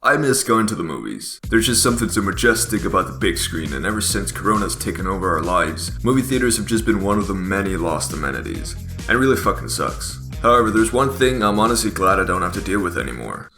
I miss going to the movies. There's just something so majestic about the big screen, and ever since Corona's taken over our lives, movie theaters have just been one of the many lost amenities. And it really fucking sucks. However, there's one thing I'm honestly glad I don't have to deal with anymore.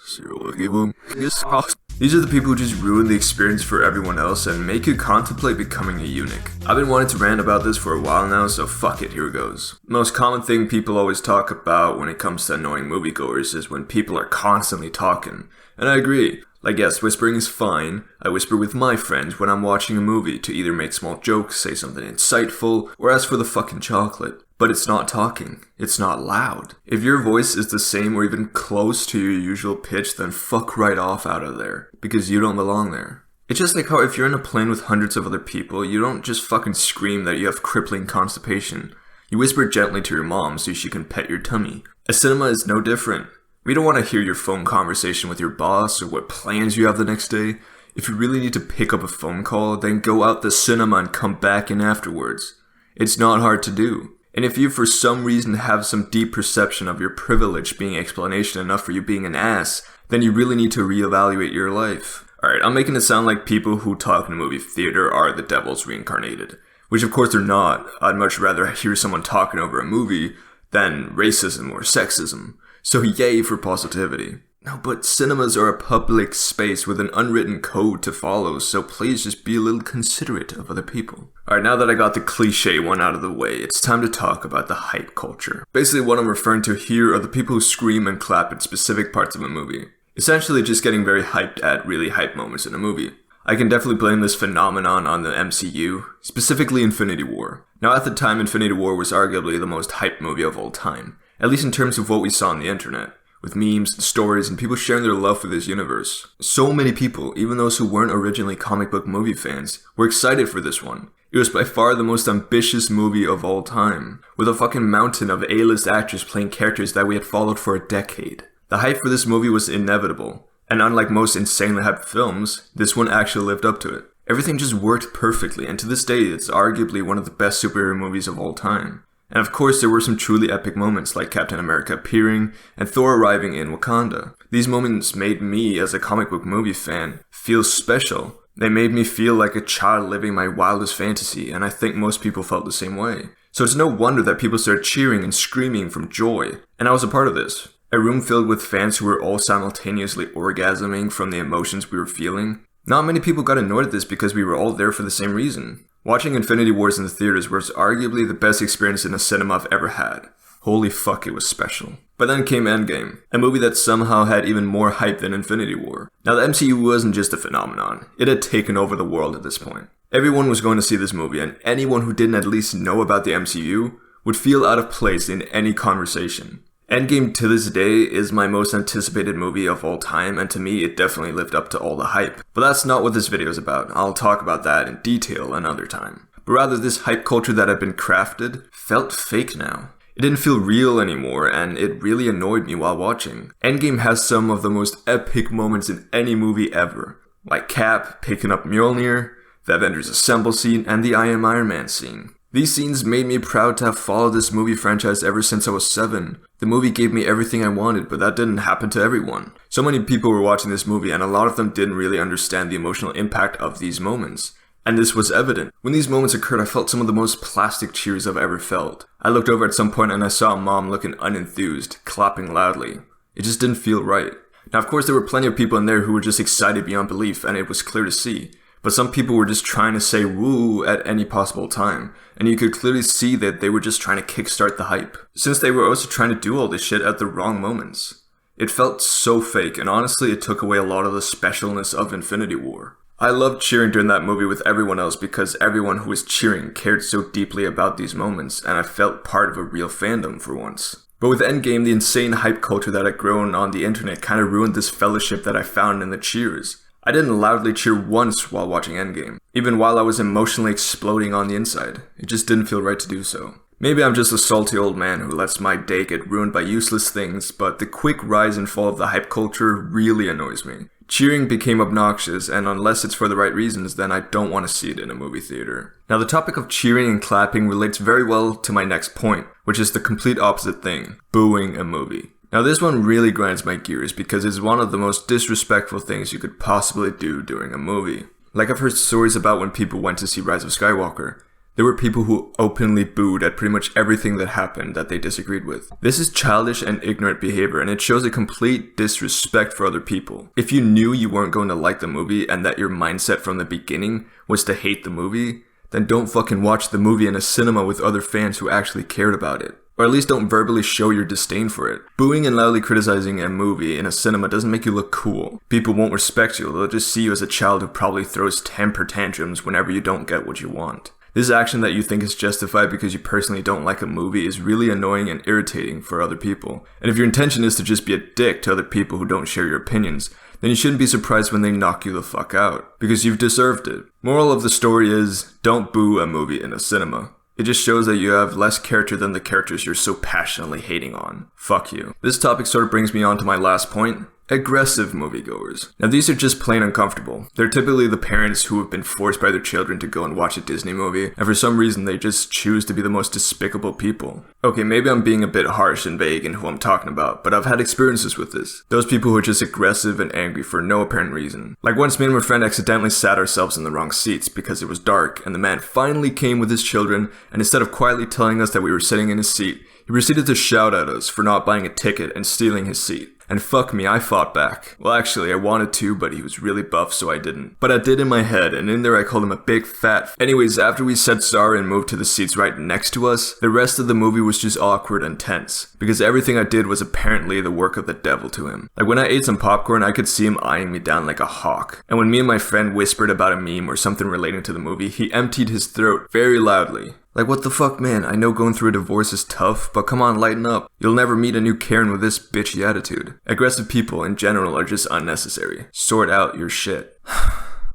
These are the people who just ruin the experience for everyone else and make you contemplate becoming a eunuch. I've been wanting to rant about this for a while now, so fuck it, here goes. The most common thing people always talk about when it comes to annoying moviegoers is when people are constantly talking. And I agree. Like, yes, whispering is fine. I whisper with my friends when I'm watching a movie to either make small jokes, say something insightful, or ask for the fucking chocolate. But it's not talking. It's not loud. If your voice is the same or even close to your usual pitch, then fuck right off out of there, because you don't belong there. It's just like how if you're in a plane with hundreds of other people, you don't just fucking scream that you have crippling constipation. You whisper gently to your mom so she can pet your tummy. A cinema is no different. We don't want to hear your phone conversation with your boss or what plans you have the next day. If you really need to pick up a phone call, then go out the cinema and come back in afterwards. It's not hard to do. And if you for some reason have some deep perception of your privilege being explanation enough for you being an ass, then you really need to reevaluate your life. Alright, I'm making it sound like people who talk in a movie theater are the devils reincarnated. Which of course they're not. I'd much rather hear someone talking over a movie than racism or sexism. So yay for positivity. No, but cinemas are a public space with an unwritten code to follow, so please just be a little considerate of other people. Alright, now that I got the cliche one out of the way, it's time to talk about the hype culture. Basically what I'm referring to here are the people who scream and clap at specific parts of a movie. Essentially just getting very hyped at really hype moments in a movie. I can definitely blame this phenomenon on the MCU, specifically Infinity War. Now at the time, Infinity War was arguably the most hyped movie of all time. At least in terms of what we saw on the internet, with memes, stories, and people sharing their love for this universe. So many people, even those who weren't originally comic book movie fans, were excited for this one. It was by far the most ambitious movie of all time, with a fucking mountain of A-list actors playing characters that we had followed for a decade. The hype for this movie was inevitable, and unlike most insanely hyped films, this one actually lived up to it. Everything just worked perfectly, and to this day, it's arguably one of the best superhero movies of all time. And of course there were some truly epic moments like Captain America appearing and Thor arriving in Wakanda. These moments made me, as a comic book movie fan, feel special. They made me feel like a child living my wildest fantasy, and I think most people felt the same way. So it's no wonder that people started cheering and screaming from joy, and I was a part of this. A room filled with fans who were all simultaneously orgasming from the emotions we were feeling. Not many people got annoyed at this because we were all there for the same reason. Watching Infinity Wars in the theaters was arguably the best experience in a cinema I've ever had. Holy fuck, it was special. But then came Endgame, a movie that somehow had even more hype than Infinity War. Now the MCU wasn't just a phenomenon, it had taken over the world at this point. Everyone was going to see this movie, and anyone who didn't at least know about the MCU would feel out of place in any conversation. Endgame to this day is my most anticipated movie of all time, and to me it definitely lived up to all the hype. But that's not what this video is about. I'll talk about that in detail another time. But rather, this hype culture that had been crafted felt fake now. It didn't feel real anymore, and it really annoyed me while watching. Endgame has some of the most epic moments in any movie ever, like Cap picking up Mjolnir, the Avengers Assemble scene, and the I Am Iron Man scene. These scenes made me proud to have followed this movie franchise ever since I was 7. The movie gave me everything I wanted, but that didn't happen to everyone. So many people were watching this movie, and a lot of them didn't really understand the emotional impact of these moments. And this was evident. When these moments occurred, I felt some of the most plastic cheers I've ever felt. I looked over at some point and I saw a mom looking unenthused, clapping loudly. It just didn't feel right. Now of course there were plenty of people in there who were just excited beyond belief, and it was clear to see. But some people were just trying to say woo at any possible time, and you could clearly see that they were just trying to kickstart the hype, since they were also trying to do all this shit at the wrong moments. It felt so fake, and honestly it took away a lot of the specialness of Infinity War. I loved cheering during that movie with everyone else because everyone who was cheering cared so deeply about these moments, and I felt part of a real fandom for once. But with Endgame, the insane hype culture that had grown on the internet kind of ruined this fellowship that I found in the cheers. I didn't loudly cheer once while watching Endgame, even while I was emotionally exploding on the inside. It just didn't feel right to do so. Maybe I'm just a salty old man who lets my day get ruined by useless things, but the quick rise and fall of the hype culture really annoys me. Cheering became obnoxious, and unless it's for the right reasons, then I don't want to see it in a movie theater. Now the topic of cheering and clapping relates very well to my next point, which is the complete opposite thing, booing a movie. Now this one really grinds my gears because it's one of the most disrespectful things you could possibly do during a movie. Like I've heard stories about when people went to see Rise of Skywalker. There were people who openly booed at pretty much everything that happened that they disagreed with. This is childish and ignorant behavior, and it shows a complete disrespect for other people. If you knew you weren't going to like the movie and that your mindset from the beginning was to hate the movie, then don't fucking watch the movie in a cinema with other fans who actually cared about it. Or at least don't verbally show your disdain for it. Booing and loudly criticizing a movie in a cinema doesn't make you look cool. People won't respect you, they'll just see you as a child who probably throws temper tantrums whenever you don't get what you want. This action that you think is justified because you personally don't like a movie is really annoying and irritating for other people. And if your intention is to just be a dick to other people who don't share your opinions, then you shouldn't be surprised when they knock you the fuck out, because you've deserved it. Moral of the story is, don't boo a movie in a cinema. It just shows that you have less character than the characters you're so passionately hating on. Fuck you. This topic sort of brings me on to my last point. Aggressive moviegoers. Now these are just plain uncomfortable. They're typically the parents who have been forced by their children to go and watch a Disney movie, and for some reason they just choose to be the most despicable people. Okay, maybe I'm being a bit harsh and vague in who I'm talking about, but I've had experiences with this. Those people who are just aggressive and angry for no apparent reason. Like once me and my friend accidentally sat ourselves in the wrong seats because it was dark, and the man finally came with his children, and instead of quietly telling us that we were sitting in his seat, he proceeded to shout at us for not buying a ticket and stealing his seat. And fuck me, I fought back. Well actually, I wanted to, but he was really buff so I didn't. But I did in my head, and in there I called him a big fat Anyways, after we said sorry and moved to the seats right next to us, the rest of the movie was just awkward and tense. Because everything I did was apparently the work of the devil to him. Like when I ate some popcorn, I could see him eyeing me down like a hawk. And when me and my friend whispered about a meme or something relating to the movie, he emptied his throat very loudly. Like what the fuck man, I know going through a divorce is tough, but come on, lighten up. You'll never meet a new Karen with this bitchy attitude. Aggressive people in general are just unnecessary. Sort out your shit.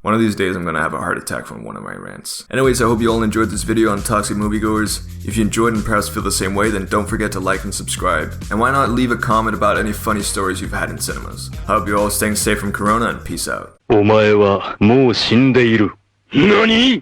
One of these days I'm gonna have a heart attack from one of my rants. Anyways, I hope you all enjoyed this video on toxic moviegoers. If you enjoyed and perhaps feel the same way, then don't forget to like and subscribe. And why not leave a comment about any funny stories you've had in cinemas. I hope you're all staying safe from corona and peace out. お前はもう死んでいる。何?